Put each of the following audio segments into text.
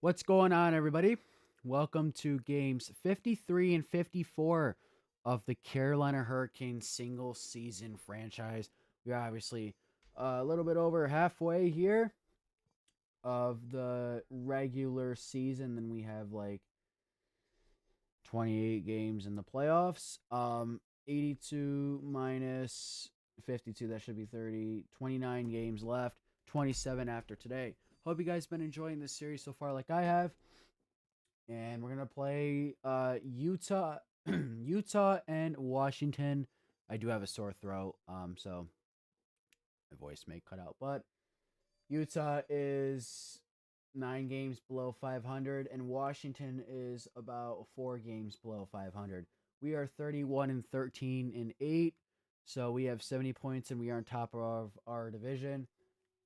What's going on, everybody? Welcome to games 53 and 54 of the Carolina Hurricanes single season franchise. We're obviously a little bit over halfway here of the regular season. Then we have like 28 games in the playoffs. 82 minus 52, that should be 30. 29 games left, 27 after today. Hope you guys been enjoying this series so far like I have. And we're gonna play Utah, Utah and Washington. I do have a sore throat, so my voice may cut out. But Utah is 9 games below 500, and Washington is about 4 games below 500. We are 31 and 13 and 8, so we have 70 points, and we are on top of our division.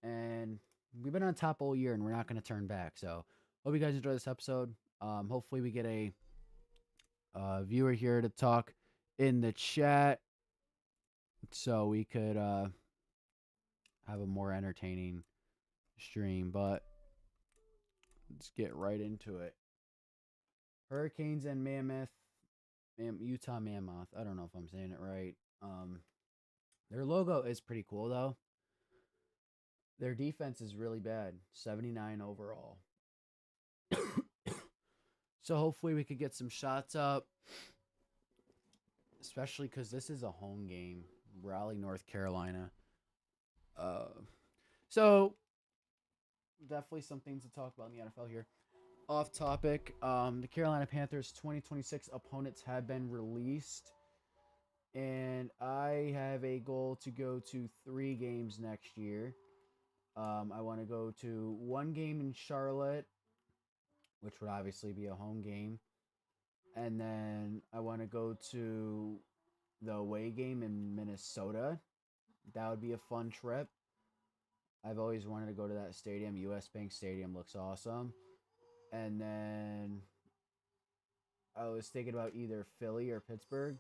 And we've been on top all year, and we're not going to turn back. So hope you guys enjoy this episode. Hopefully, we get a viewer here to talk in the chat so we could have a more entertaining stream. But let's get right into it. Hurricanes and Utah Mammoth. I don't know if I'm saying it right. Their logo is pretty cool though. Their defense is really bad, 79 overall. So hopefully we could get some shots up, especially because this is a home game, Raleigh, North Carolina. Uh, so definitely some things to talk about in the NFL here. Off topic, the Carolina Panthers 2026 opponents have been released, and I have a goal to go to 3 games next year. I want to go to 1 game in Charlotte, which would obviously be a home game, and then I want to go to the away game in Minnesota. That would be a fun trip. I've always wanted to go to that stadium. US Bank Stadium looks awesome. And then I was thinking about either Philly or Pittsburgh.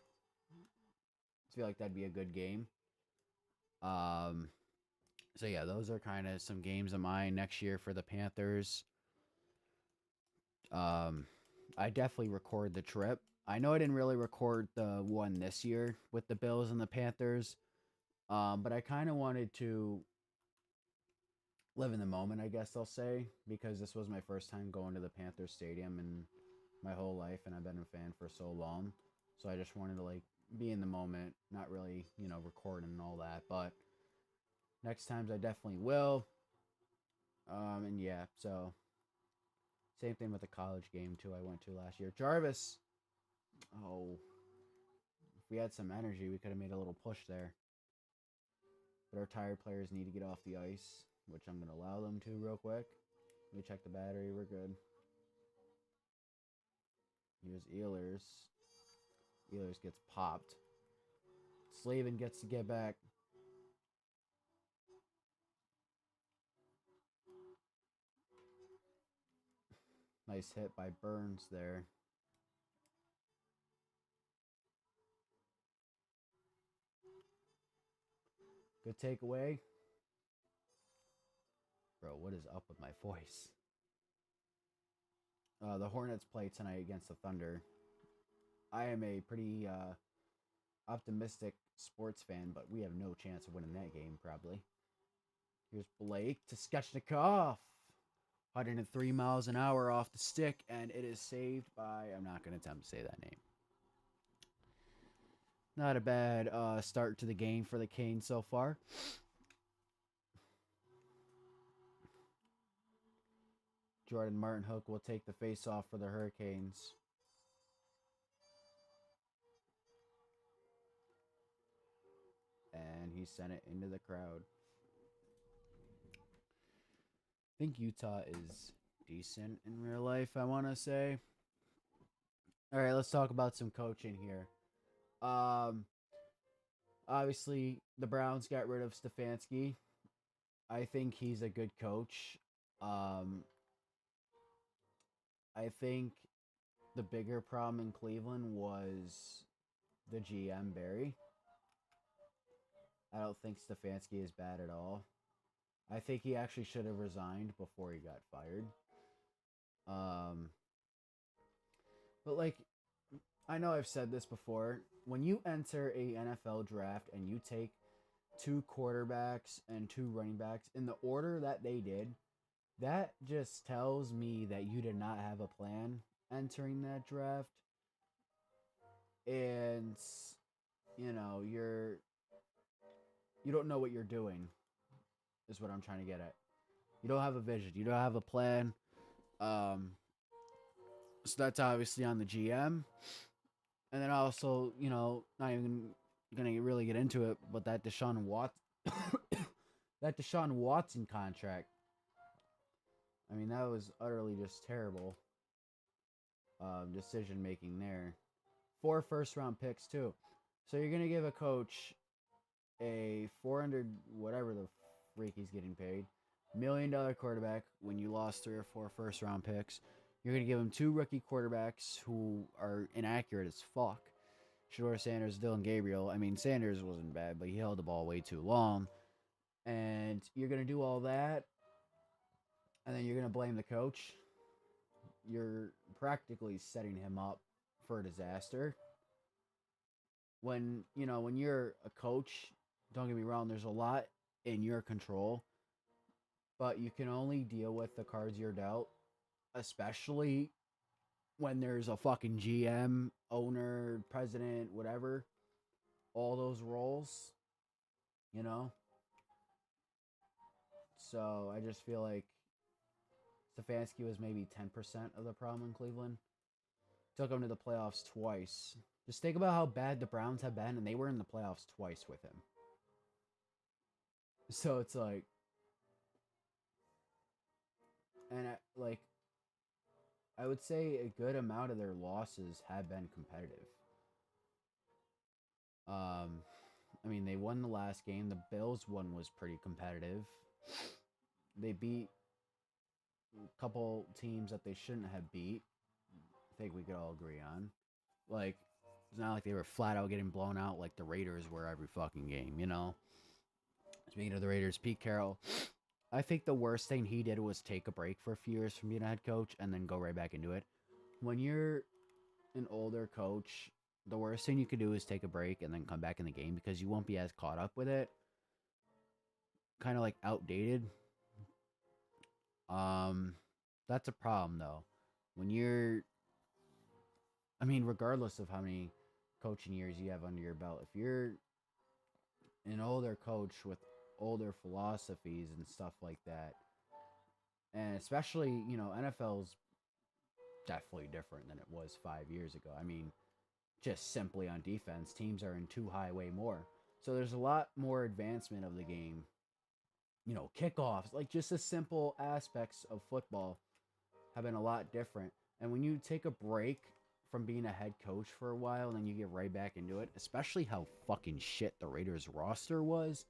I feel like that'd be a good game. Um, so yeah, those are kind of some games of mine next year for the Panthers. Um, I definitely record the trip. I know I didn't really record the one this year with the Bills and the Panthers, but I kind of wanted to live in the moment, I guess I'll say, because this was my first time going to the Panthers Stadium in my whole life, and I've been a fan for so long. So I just wanted to like be in the moment, not really, recording and all that. But next times I definitely will. And yeah, so same thing with the college game too. I went to last year. Jarvis. Oh, if we had some energy, we could have made a little push there. But our tired players need to get off the ice, which I'm gonna allow them to real quick. Let me check the battery. We're good. Here's Ehlers. Ehlers gets popped. Slavin gets to get back. Nice hit by Burns there. Good takeaway. Bro, what is up with my voice? The Hornets play tonight against the Thunder. I am a pretty optimistic sports fan, but we have no chance of winning that game, probably. Here's Blake to Skechnikov. 103 miles an hour off the stick, and it is saved by. I'm not going to attempt to say that name. Not a bad start to the game for the Canes so far. Jordan Martin-Hook will take the face-off for the Hurricanes. And he sent it into the crowd. I think Utah is decent in real life, I want to say. All right, let's talk about some coaching here. Obviously, the Browns got rid of Stefanski. I think he's a good coach. I think the bigger problem in Cleveland was the GM, Barry. I don't think Stefanski is bad at all. I think he actually should have resigned before he got fired. Um, but like, I know I've said this before. When you enter a NFL draft and you take two quarterbacks and two running backs in the order that they did, that just tells me that you did not have a plan entering that draft. And you don't know what you're doing is what I'm trying to get at. You don't have a vision. You don't have a plan. Um, so that's obviously on the GM. And then also, not even gonna really get into it, but that that Deshaun Watson contract. I mean, that was utterly just terrible decision making there. 4 first round picks too. So you're gonna give a coach a 400 whatever the freak he's getting paid $1 million quarterback when you lost 3 or 4 first round picks. You're gonna give him 2 rookie quarterbacks who are inaccurate as fuck. Shedeur Sanders, Dylan Gabriel. I mean, Sanders wasn't bad, but he held the ball way too long. And you're gonna do all that, and then you're gonna blame the coach. You're practically setting him up for a disaster. When you're a coach, don't get me wrong, there's a lot in your control, but you can only deal with the cards you're dealt, especially when there's a fucking GM, owner, president, whatever, all those roles, you know? So I just feel like Stefanski was maybe 10% of the problem in Cleveland. Took him to the playoffs twice. Just think about how bad the Browns have been, and they were in the playoffs twice with him. So it's like, and I would say a good amount of their losses have been competitive. I mean, they won the last game. The Bills one was pretty competitive. They beat a couple teams that they shouldn't have beat. I think we could all agree on. Like, it's not like they were flat out getting blown out like the Raiders were every fucking game, you know? Speaking of the Raiders, Pete Carroll, I think the worst thing he did was take a break for a few years from being a head coach and then go right back into it. When you're an older coach, the worst thing you could do is take a break and then come back in the game because you won't be as caught up with it. Kind of like outdated. That's a problem though. When you're I mean, regardless of how many coaching years you have under your belt, if you're an older coach with older philosophies and stuff like that, and especially, NFL's definitely different than it was 5 years ago. I mean, just simply on defense, teams are in too high way more. So there's a lot more advancement of the game. Kickoffs, like just the simple aspects of football have been a lot different. And when you take a break from being a head coach for a while and then you get right back into it, especially how fucking shit the Raiders roster was,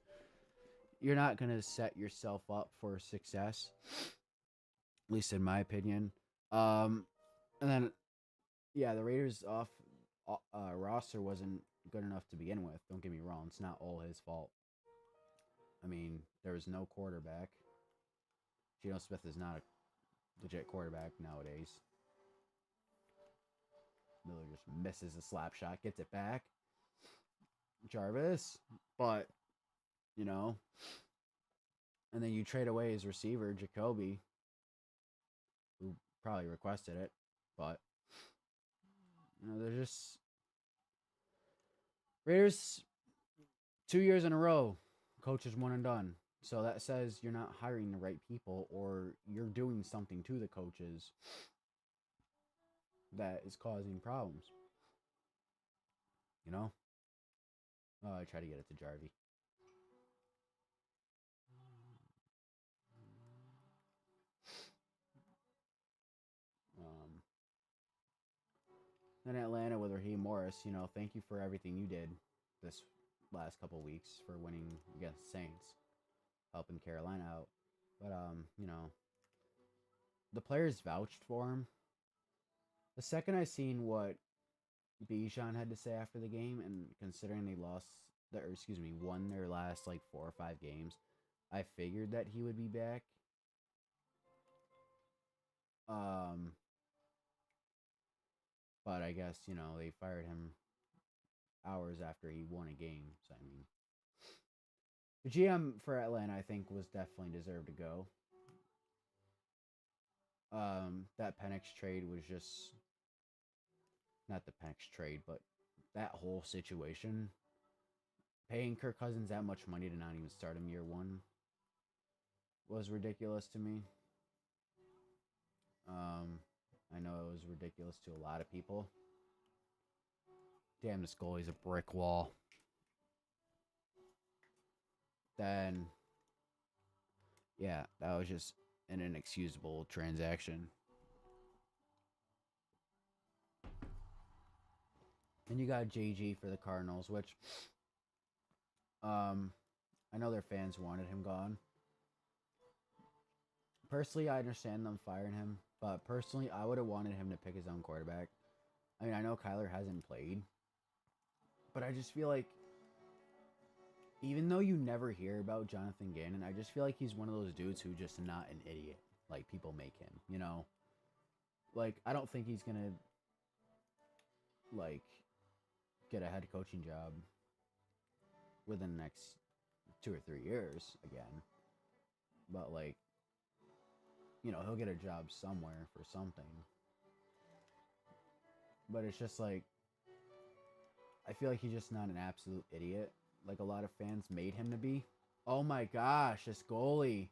you're not going to set yourself up for success, at least in my opinion. And then, yeah, the Raiders roster wasn't good enough to begin with. Don't get me wrong. It's not all his fault. I mean, there was no quarterback. Geno Smith is not a legit quarterback nowadays. Miller just misses a slap shot, gets it back. Jarvis, but and then you trade away his receiver, Jacoby, who probably requested it, but they're just Raiders 2 years in a row, coaches one and done. So that says you're not hiring the right people or you're doing something to the coaches that is causing problems. Oh, I try to get it to Jarvie. Um, then Atlanta with Raheem Morris, thank you for everything you did this last couple weeks for winning against Saints, helping Carolina out. But the players vouched for him. The second I seen what Bijan had to say after the game, and considering they won their last like 4 or 5 games, I figured that he would be back. But I guess, you know, they fired him hours after he won a game. So, I mean, the GM for Atlanta, I think, was definitely deserved to go. That Penix trade was just not the Penix trade, but that whole situation. Paying Kirk Cousins that much money to not even start him year one was ridiculous to me. Um, I know it was ridiculous to a lot of people. Damn, this goalie's a brick wall. Then, yeah, that was just an inexcusable transaction. And you got JG for the Cardinals, which I know their fans wanted him gone. Personally, I understand them firing him, but personally, I would have wanted him to pick his own quarterback. I mean, I know Kyler hasn't played, but I just feel like even though you never hear about Jonathan Gannon, I just feel like he's one of those dudes who just not an idiot like people make him, you know? Like I don't think he's going to like get a head coaching job within the next 2 or 3 years again. But like, you know, he'll get a job somewhere for something. But it's just like I feel like he's just not an absolute idiot like a lot of fans made him to be. Oh my gosh, this goalie.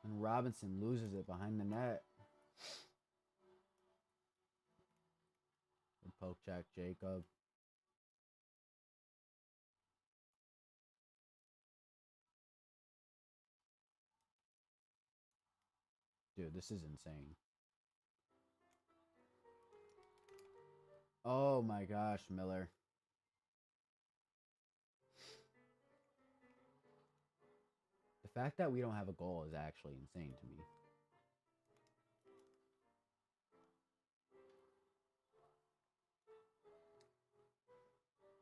And Robinson loses it behind the net. And poke check Jacob. Dude, this is insane. Oh my gosh, Miller. The fact that we don't have a goal is actually insane to me.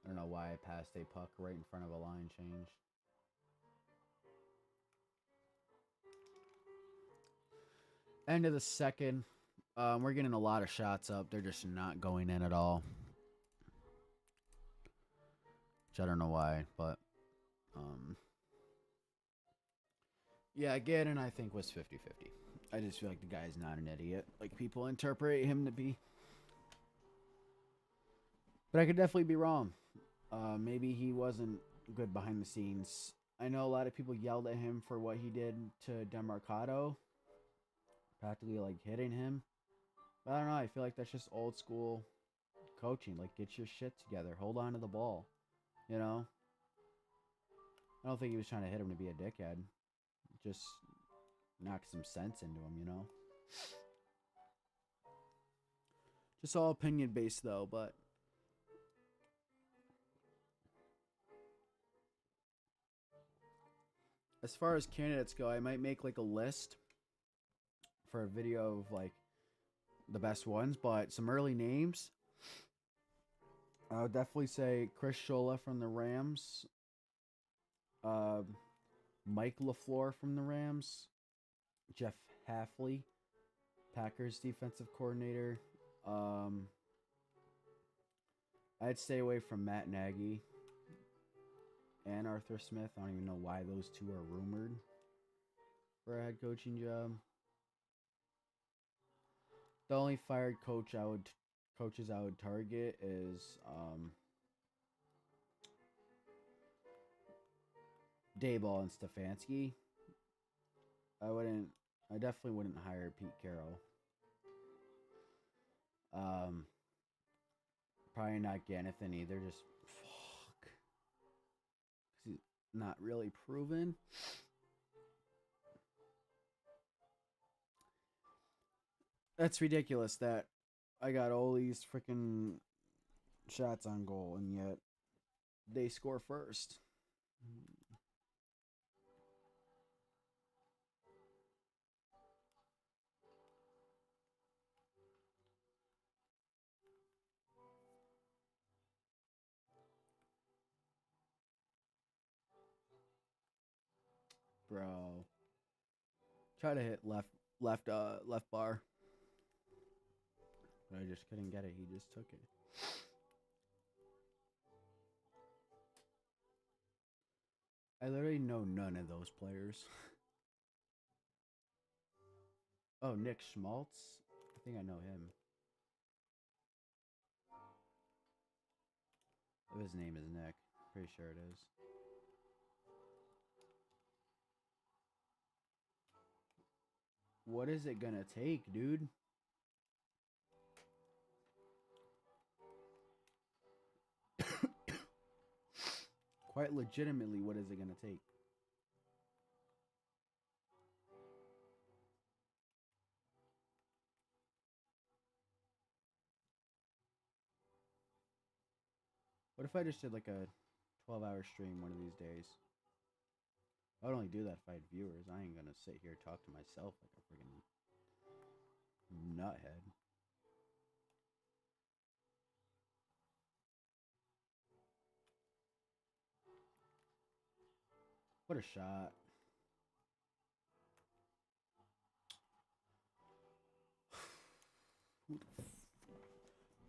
I don't know why I passed a puck right in front of a line change. End of the second. We're getting a lot of shots up. They're just not going in at all. Which I don't know why, but yeah, Gannon I think was 50-50. I just feel like the guy's not an idiot like people interpret him to be. But I could definitely be wrong. Maybe he wasn't good behind the scenes. I know a lot of people yelled at him for what he did to Demarcado, practically like hitting him. But I don't know. I feel like that's just old school coaching. Like, get your shit together. Hold on to the ball. You know? I don't think he was trying to hit him to be a dickhead. Just knock some sense into him, you know? Just all opinion based, though, but. As far as candidates go, I might make like a list for a video of like the best ones, but some early names. I would definitely say Chris Scholla from the Rams, uh, Mike LaFleur from the Rams, Jeff Hafley, Packers defensive coordinator. I'd stay away from Matt Nagy and Arthur Smith. I don't even know why those two are rumored for a head coaching job. The only fired coaches I would target is Dayball and Stefanski. I definitely wouldn't hire Pete Carroll. Probably not Gannathan either. Just fuck. He's not really proven. That's ridiculous that I got all these freaking shots on goal and yet they score first. Bro. Try to hit left bar. But I just couldn't get it. He just took it. I literally know none of those players. Oh, Nick Schmaltz? I think I know him. If his name is Nick. Pretty sure it is. What is it gonna take, dude? Quite legitimately, what is it gonna take? What if I just did like a 12-hour stream one of these days? I would only do that if I had viewers. I ain't gonna sit here and talk to myself like a freaking nuthead. What a shot.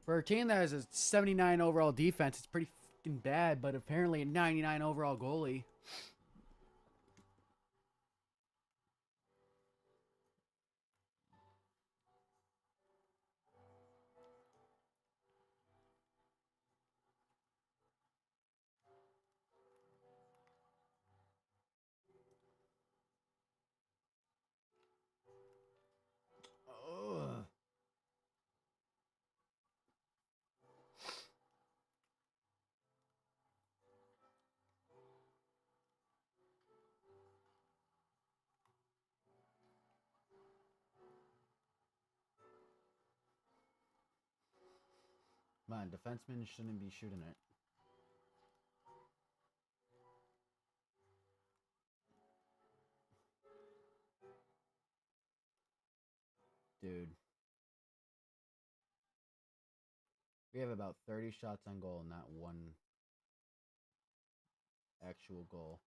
For a team that has a 79 overall defense, it's pretty fucking bad, but apparently a 99 overall goalie. Ugh. Man, defensemen shouldn't be shooting it. Dude. We have about 30 shots on goal and not one actual goal.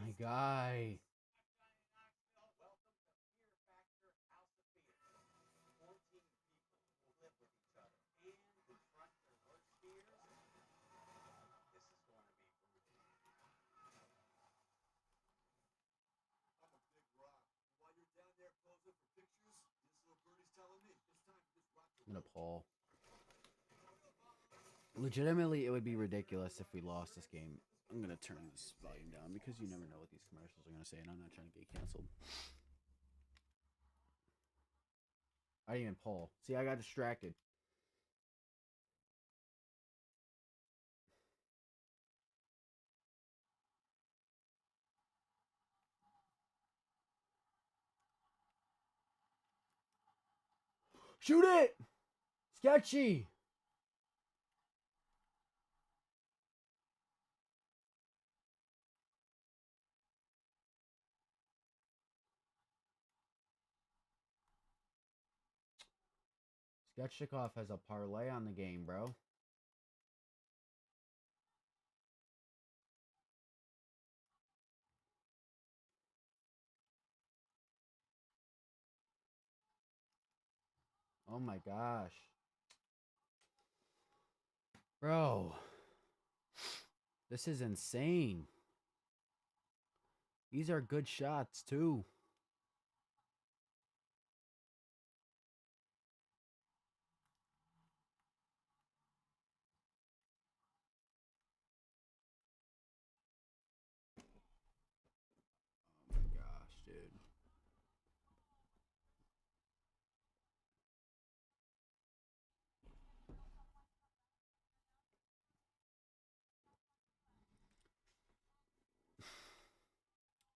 My guy. I'm gonna pull. Legitimately, it would be ridiculous if we lost this game. I'm gonna turn this volume down because you never know what these commercials are gonna say, and I'm not trying to get canceled. I didn't even pull. See, I got distracted. Shoot it! Sketchy! Sketchikoff has a parlay on the game, bro. Oh my gosh. Bro. This is insane. These are good shots, too. Oh my gosh, dude.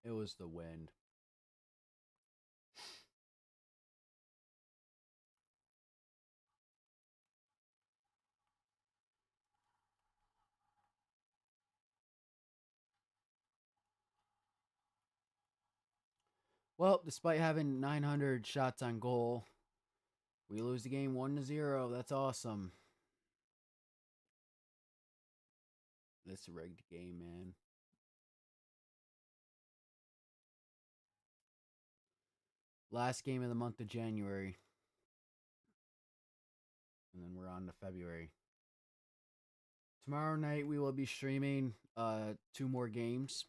It was the wind. Well, despite having 900 shots on goal, we lose the game 1-0. That's awesome. This rigged game, man. Last game of the month of January. And then we're on to February. Tomorrow night we will be streaming 2 more games.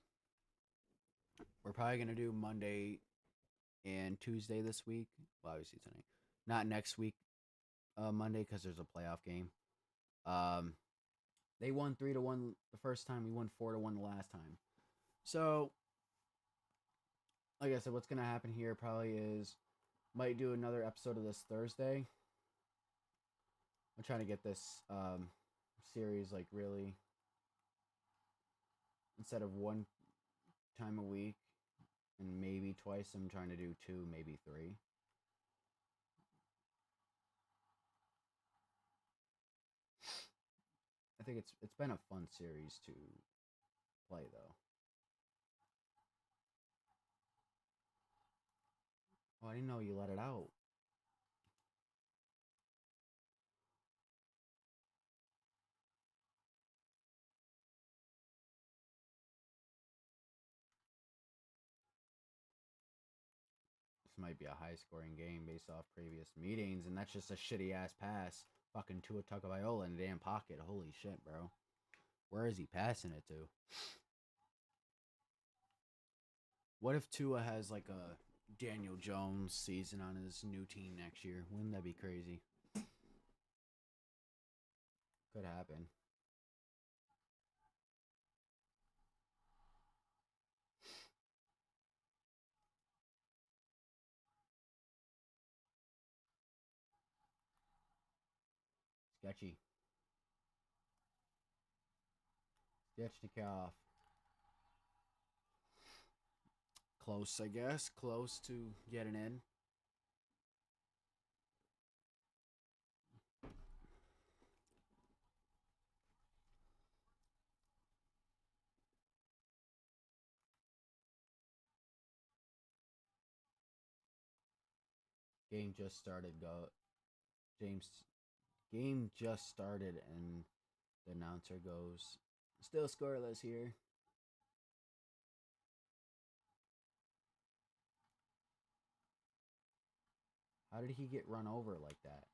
We're probably gonna do Monday and Tuesday this week. Well, obviously tonight, not next week, Monday, because there's a playoff game. Um, they won 3-1 the first time. We won 4-1 the last time. So, like I said, what's gonna happen here probably is might do another episode of this Thursday. I'm trying to get this series like really instead of one time a week and maybe twice. I'm trying to do 2, maybe 3. I think it's been a fun series to play though. Oh, I didn't know you let it out. This might be a high scoring game based off previous meetings, and that's just a shitty ass pass. Fucking Tua Tagovailoa in the damn pocket. Holy shit, bro. Where is he passing it to? What if Tua has like a Daniel Jones season on his new team next year? Wouldn't that be crazy? Could happen. Sketchy. Sketchy off. Close, I guess. Close to getting in. Game just started. Go, James. Game just started, and the announcer goes, "Still scoreless here." How did he get run over like that?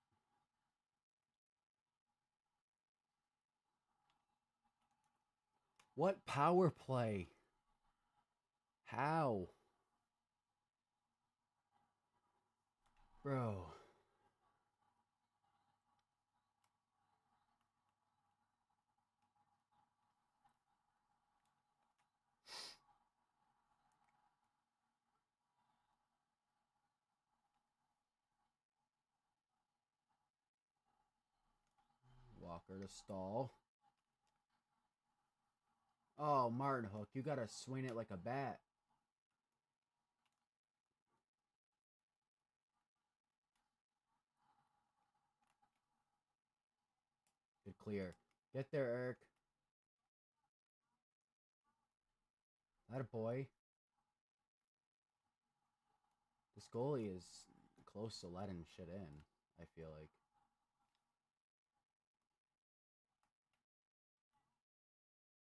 What power play? How? Bro. Walker to stall. Oh, Martin Hook, you gotta swing it like a bat. Good clear. Get there, Eric. That a boy. This goalie is close to letting shit in, I feel like.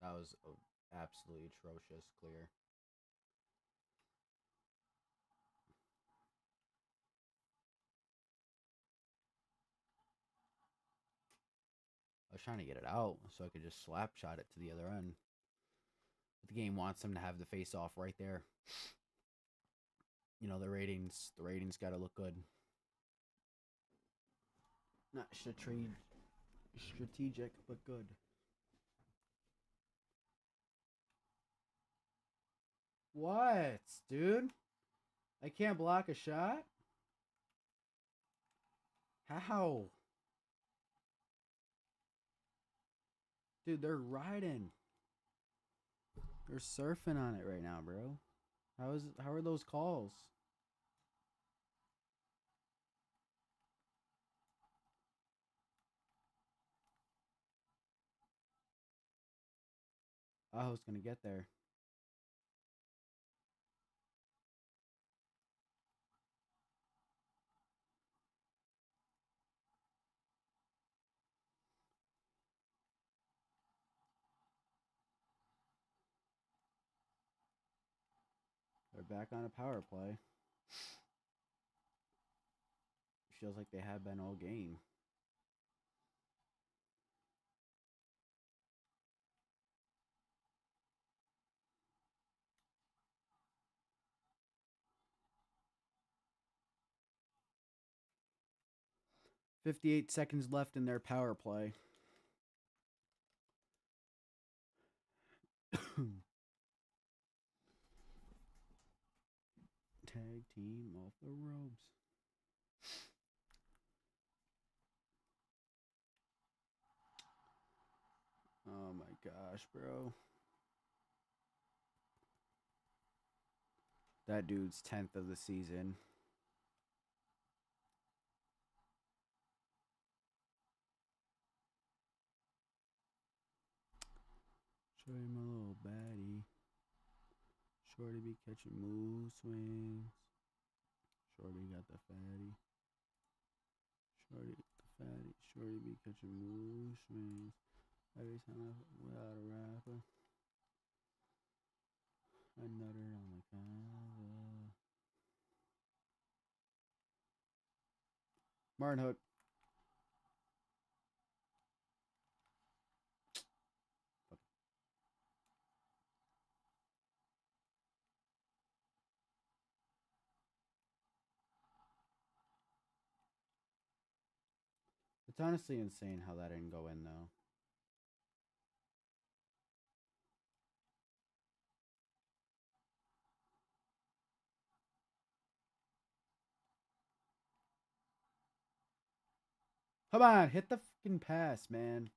That was absolutely atrocious clear. I was trying to get it out so I could just slap shot it to the other end. But the game wants them to have the face off right there. You know, the ratings gotta look good. Not strategic, but good. What, dude? I can't block a shot? How? Dude, they're riding. They're surfing on it right now, bro. How are those calls? I was gonna get there. back on a power play. Feels like they have been all game. .58 seconds left in their power play. Tag team off the ropes. Oh my gosh, bro. That dude's 10th of the season. Show you my little baddie. Shorty be catching mood swings. Shorty got the fatty. Shorty got the fatty. Shorty be catching mood swings. Every time I without a rapper. I nutted on the cover. Martin Hook. It's honestly insane how that didn't go in, though. Come on, hit the fucking pass, man.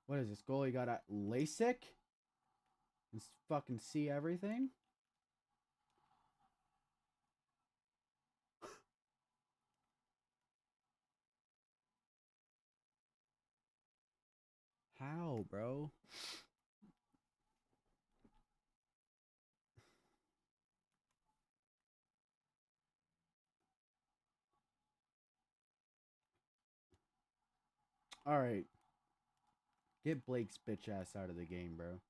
What is this? Goalie got a LASIK? And fucking see everything? How, bro? All right. Get Blake's bitch ass out of the game, bro.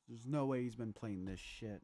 There's no way he's been playing this shit.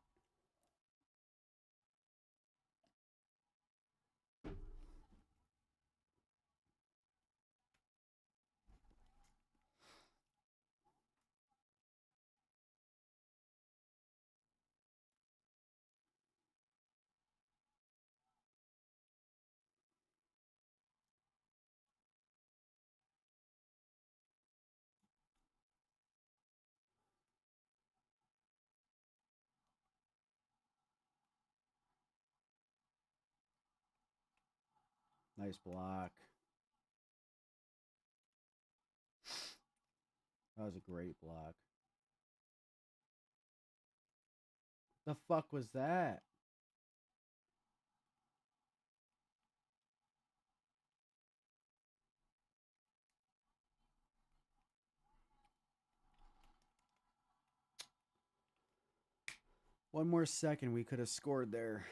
Nice block. That was a great block. The fuck was that? One more second, we could have scored there.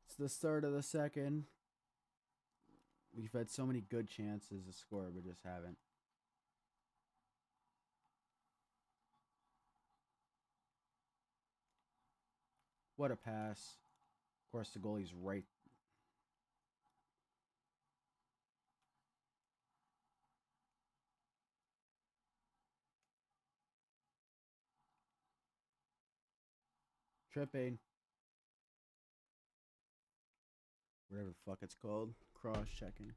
It's the start of the second. We've had so many good chances to score, but just haven't. What a pass. Of course, the goalie's right. Tripping. Whatever the fuck it's called. Cross-checking.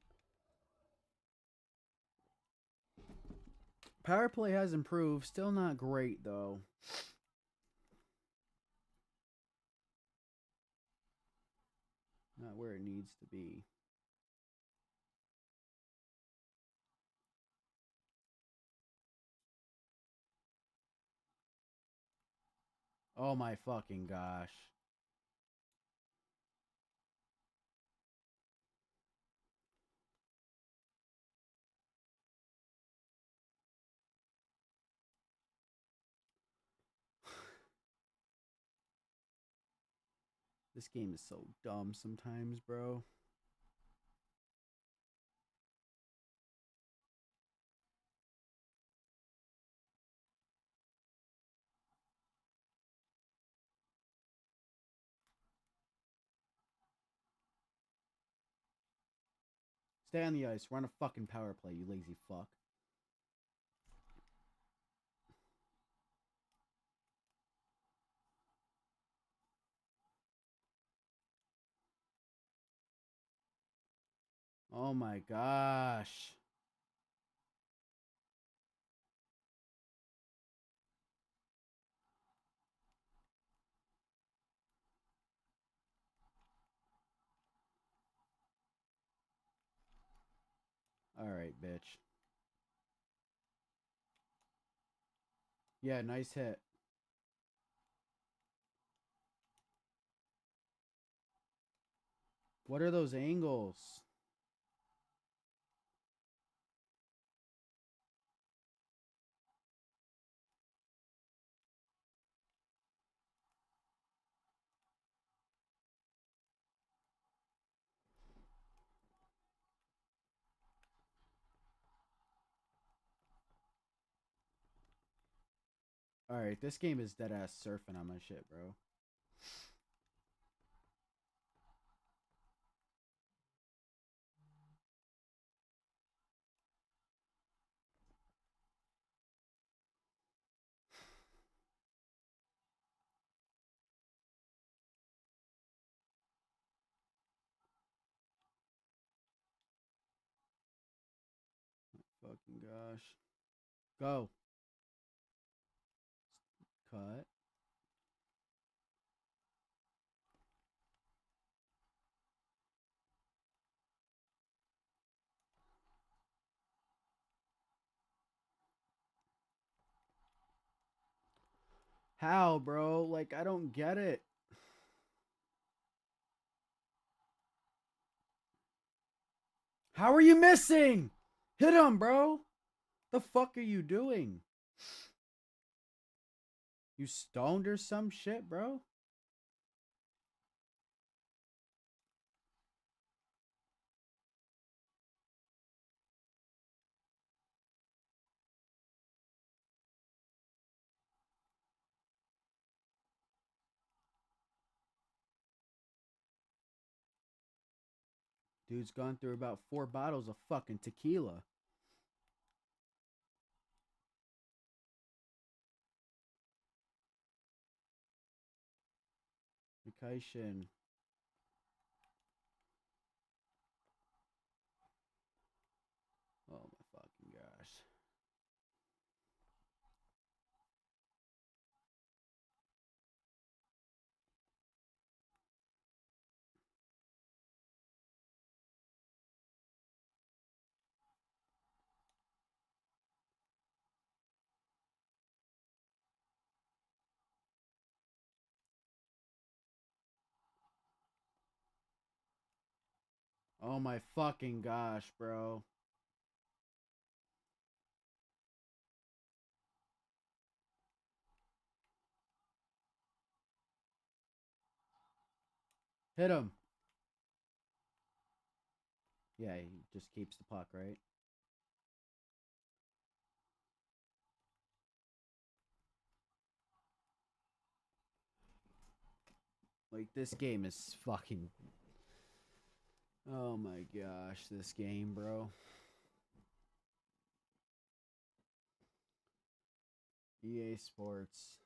Power play has improved. Still not great, though. Not where it needs to be. Oh my fucking gosh. This game is so dumb sometimes, bro. Stay on the ice. We're on a fucking power play, you lazy fuck. Oh my gosh. All right, bitch. Yeah, nice hit. What are those angles? All right, this game is dead ass surfing on my shit, bro. Fucking gosh. Go. Cut. How, bro? Like, I don't get it. How are you missing? Hit him, bro. The fuck are you doing? You stoned or some shit, bro? Dude's gone through about 4 bottles of fucking tequila. Vacation. Oh my fucking gosh. Oh my fucking gosh, bro. Hit him. Yeah, he just keeps the puck, right? Like, this game is fucking. Oh my gosh, this game, bro. EA Sports.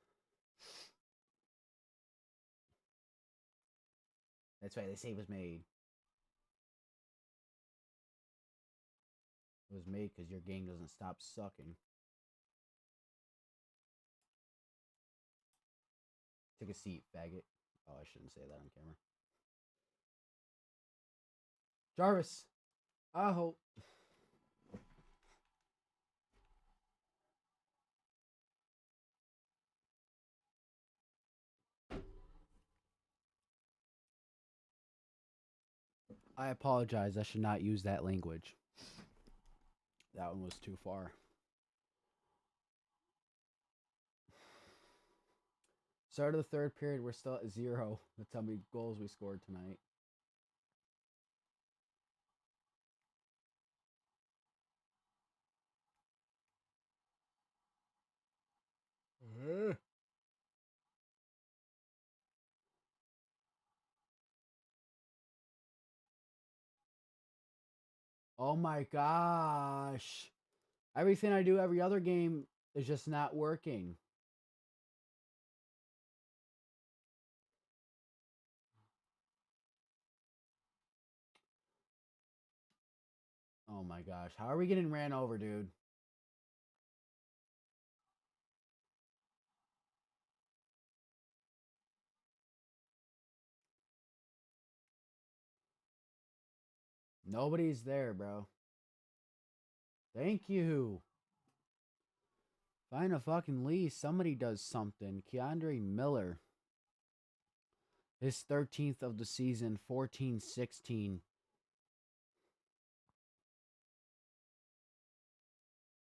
That's right, they say it was made. It was made because your game doesn't stop sucking. Take a seat, faggot. Oh, I shouldn't say that on camera. Jarvis. I hope. I apologize. I should not use that language. That one was too far. Start of the third period, we're still at 0. That's how many goals we scored tonight. Oh my gosh. Everything I do every other game is just not working. Oh my gosh. How are we getting ran over, dude? Nobody's there, bro. Thank you. Find a fucking lease. Somebody does something. Keandre Miller. His 13th of the season, 14-16.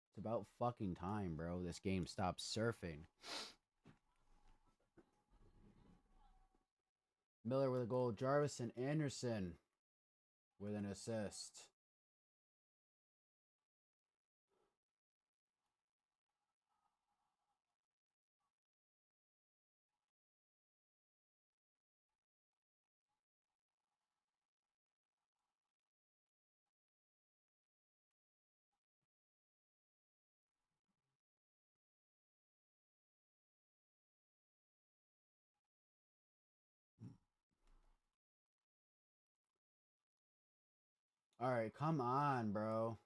It's about fucking time, bro. This game stops surfing. Miller with a goal. Jarvis and Anderson with an assist. All right, come on, bro.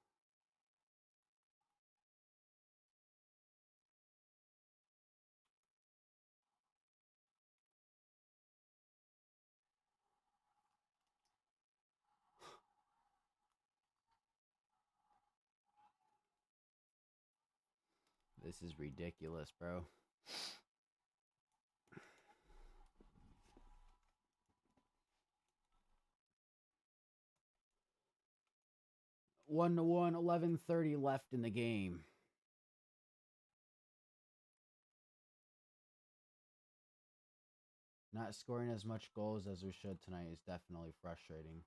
This is ridiculous, bro. 1-1, 11:30 left in the game. Not scoring as much goals as we should tonight is definitely frustrating.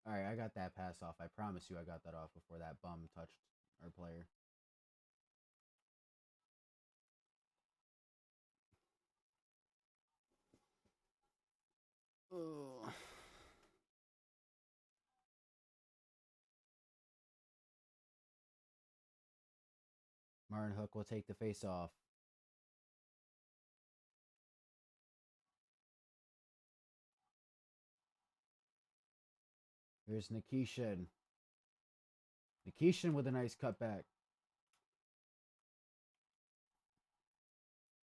All right, I got that pass off. I promise you I got that off before that bum touched our player. Ugh. Martin Hook will take the face off. Here's Nikishin. Nikishin with a nice cutback.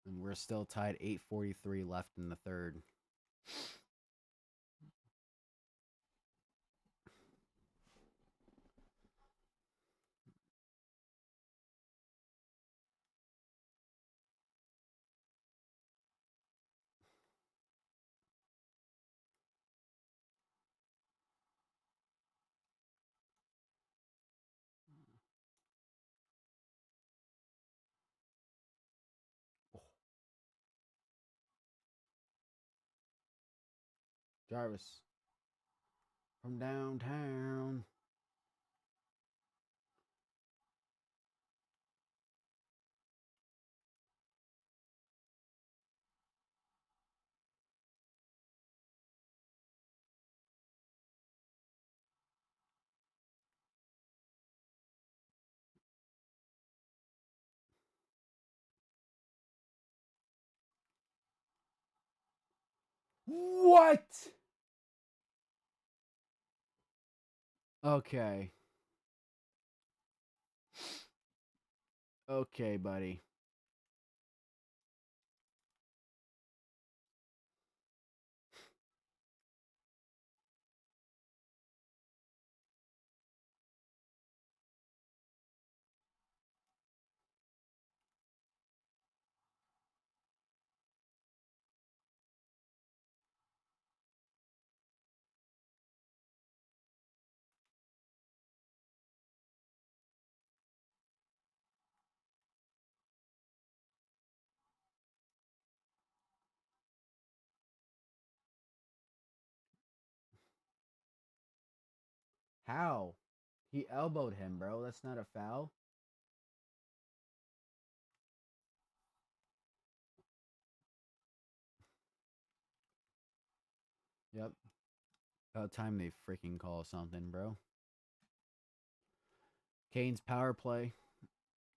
And we're still tied. 8:43 left in the third. Jarvis from downtown. What? Okay. Okay, buddy. How? He elbowed him, bro. That's not a foul. Yep. About time they freaking call something, bro. Kane's power play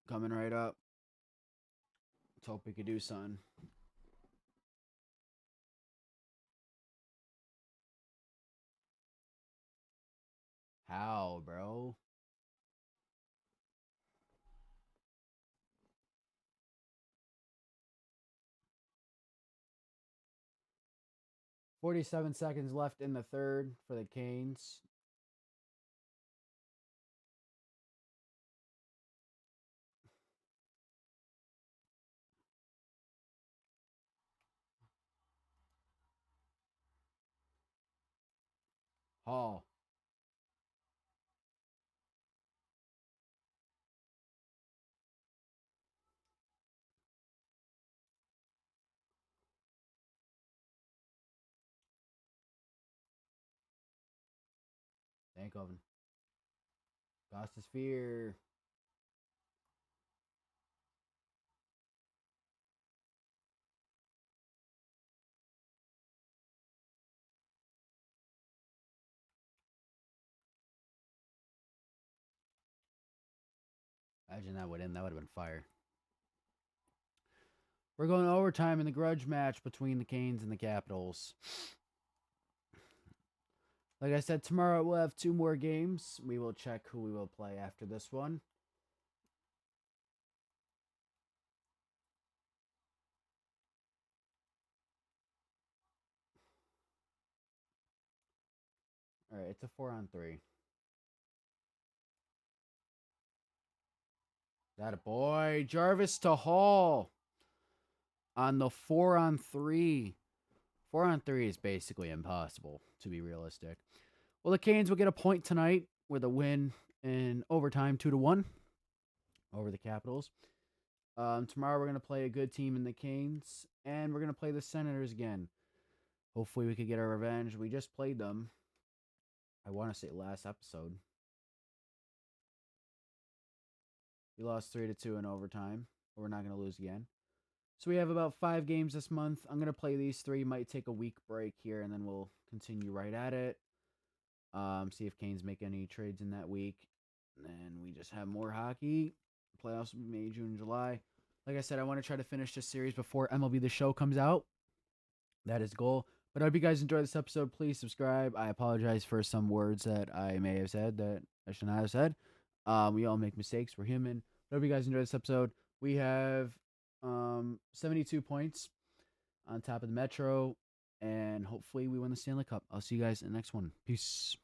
coming right up. Let's hope we could do something. How, bro? 47 seconds left in the third for the Canes. Hall. Thank Oven. Ghost Sphere. Imagine that would end. That would have been fire. We're going to overtime in the grudge match between the Canes and the Capitals. Like I said, tomorrow we'll have 2 more games. We will check who we will play after this one. All right, it's a 4-on-3. That a boy. Jarvis to Hall on the 4-on-3. 4-on-3 is basically impossible, to be realistic. Well, the Canes will get a point tonight with a win in overtime 2-1 over the Capitals. Tomorrow we're going to play a good team in the Canes, and we're going to play the Senators again. Hopefully we could get our revenge. We just played them, I want to say, last episode. We lost 3-2 in overtime, but we're not going to lose again. So we have about 5 games this month. I'm going to play these 3. Might take a week break here, and then we'll continue right at it. See if Canes make any trades in that week. And we just have more hockey. Playoffs will be May, June, July. Like I said, I want to try to finish this series before MLB The Show comes out. That is the goal. But I hope you guys enjoyed this episode. Please subscribe. I apologize for some words that I may have said that I should not have said. We all make mistakes. We're human. But I hope you guys enjoyed this episode. We have 72 points on top of the Metro. And hopefully we win the Stanley Cup. I'll see you guys in the next one. Peace.